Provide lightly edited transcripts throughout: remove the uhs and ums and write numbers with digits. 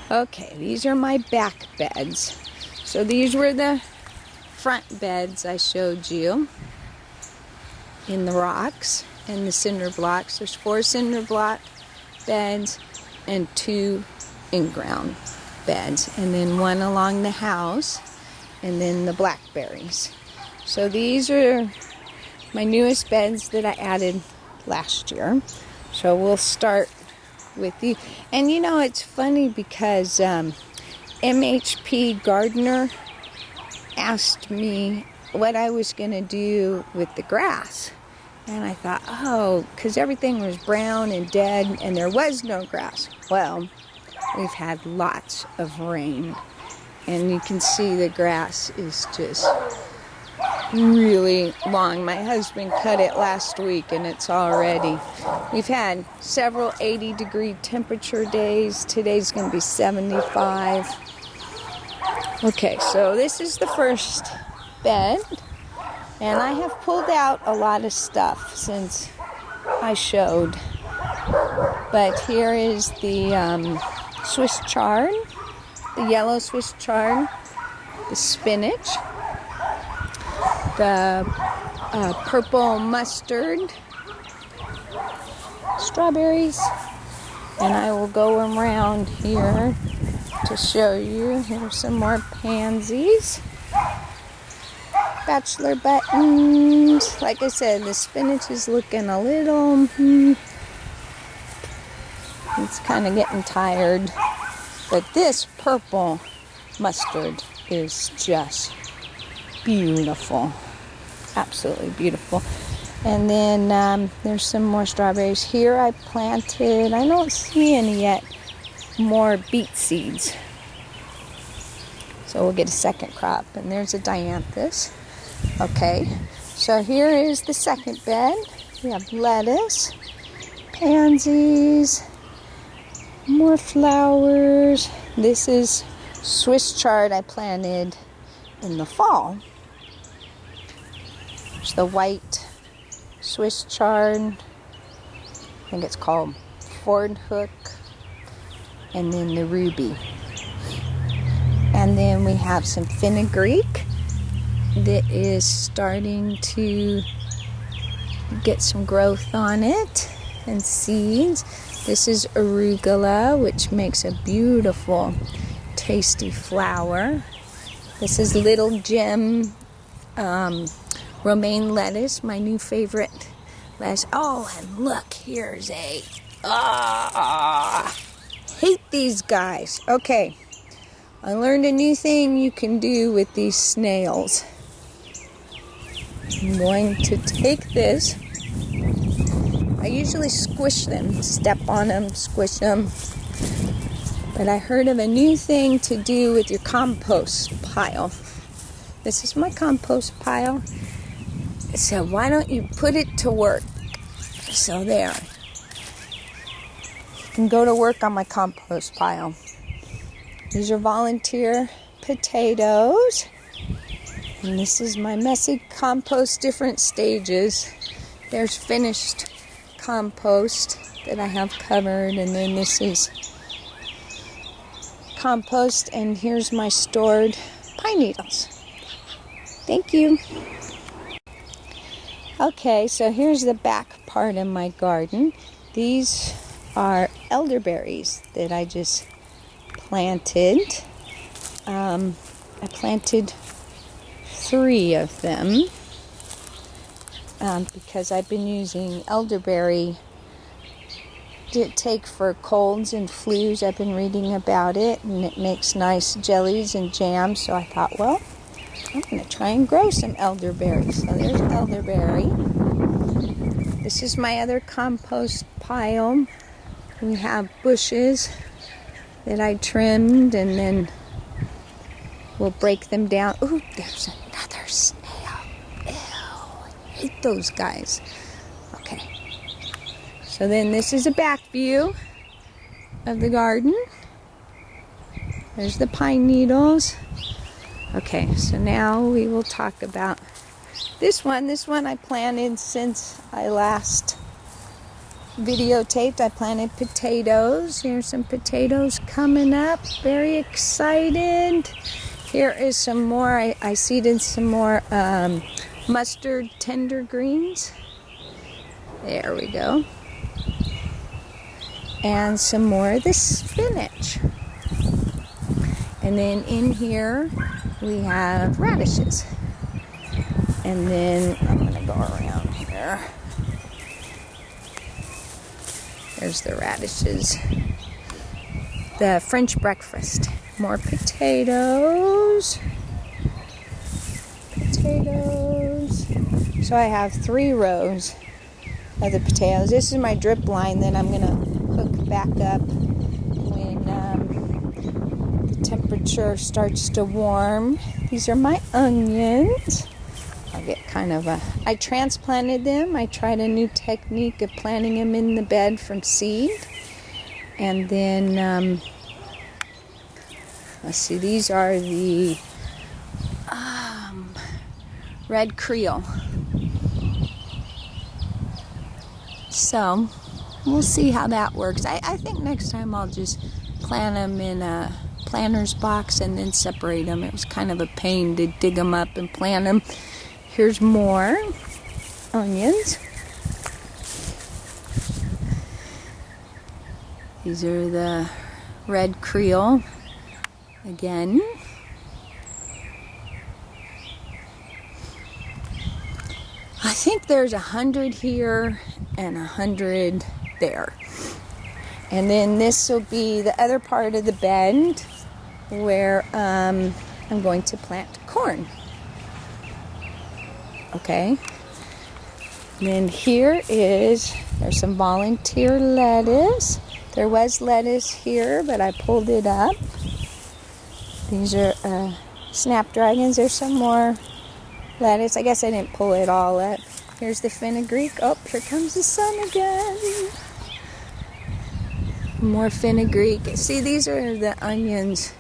Okay, these are my back beds. So these were the front beds I showed you in the rocks and the cinder blocks. There's 4 cinder block beds and 2 in-ground beds, and then 1 along the house, and then the blackberries. So these are my newest beds that I added last year. So we'll start with the, and you know, it's funny because MHP Gardener asked me what I was going to do with the grass. And I thought, oh, because everything was brown and dead and there was no grass. Well, we've had lots of rain. And you can see the grass is just really long. My husband cut it last week and it's already, we've had several 80-degree temperature days. Today's going to be 75. Okay, so this is the first bed. And I have pulled out a lot of stuff since I showed. But here is the Swiss chard, the yellow Swiss chard, the spinach, the purple mustard, strawberries, and I will go around here to show you. Here's some more pansies. Bachelor buttons. Like I said, the spinach is looking a little, it's kind of getting tired. But this purple mustard is just beautiful. Absolutely beautiful. And then there's some more strawberries. Here I planted, I don't see any yet, more beet seeds. So we'll get a second crop. And there's a dianthus. Okay, so here is the second bed. We have lettuce, pansies, more flowers. This is Swiss chard I planted in the fall. There's the white Swiss chard. I think it's called Ford Hook. And then the ruby. And then we have some fenugreek that is starting to get some growth on it and seeds. This is arugula, which makes a beautiful, tasty flower. This is Little Jim romaine lettuce, my new favorite lettuce. Oh, and look, here's a, hate these guys. Okay, I learned a new thing you can do with these snails. I'm going to take this. I usually squish them, step on them, squish them. But I heard of a new thing to do with your compost pile. This is my compost pile. So why don't you put it to work? So there. I can go to work on my compost pile. These are volunteer potatoes. And this is my messy compost, different stages. There's finished compost that I have covered, and then this is compost, and here's my stored pine needles. Thank you. Okay, so here's the back part of my garden. These are elderberries that I just planted. I planted 3 of them because I've been using elderberry to take for colds and flus. I've been reading about it, and it makes nice jellies and jams. So I thought, well, I'm going to try and grow some elderberry. So there's elderberry. This is my other compost pile. We have bushes that I trimmed, and then we'll break them down. Ooh, there's another snail. Ew, I hate those guys. Okay. So then this is a back view of the garden. There's the pine needles. Okay, so now we will talk about this one. This one I planted since I last videotaped, I planted potatoes. Here's some potatoes coming up. Very excited. Here is some more. I seeded some more mustard tender greens. There we go. And some more of the spinach. And then in here we have radishes. And then I'm going to go around here. There's the radishes. The French breakfast. More potatoes. Potatoes. So I have 3 rows of the potatoes. This is my drip line that I'm going to hook back up when the temperature starts to warm. These are my onions. I'll get kind of I transplanted them. I tried a new technique of planting them in the bed from seed. And then, let's see, these are the red Creole. So, we'll see how that works. I think next time I'll just plant them in a planter's box and then separate them. It was kind of a pain to dig them up and plant them. Here's more onions. These are the red Creole again. I think there's 100 here and 100 there. And then this will be the other part of the bed where I'm going to plant corn. Okay. And then there's some volunteer lettuce. There was lettuce here, but I pulled it up. These are snapdragons. There's some more lettuce. I guess I didn't pull it all up. Here's the fenugreek. Oh, here comes the sun again. More fenugreek. See, these are the onions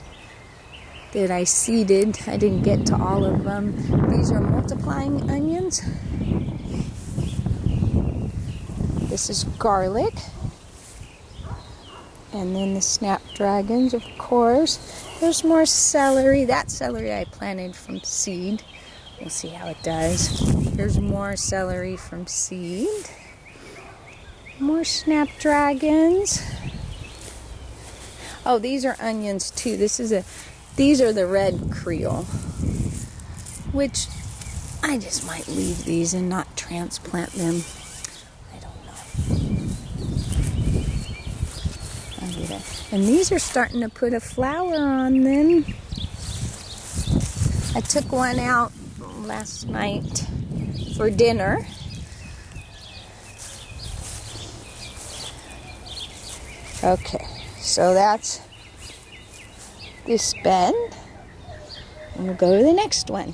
that I seeded. I didn't get to all of them. These are multiplying onions. This is garlic. And then the snapdragons, of course. There's more celery. That celery I planted from seed. We'll see how it does. Here's more celery from seed. More snapdragons. Oh, these are onions too. These are the red Creole, which I just might leave these and not transplant them. I don't know. And these are starting to put a flower on them. I took one out last night for dinner. Okay, so that's this bed. And we'll go to the next one.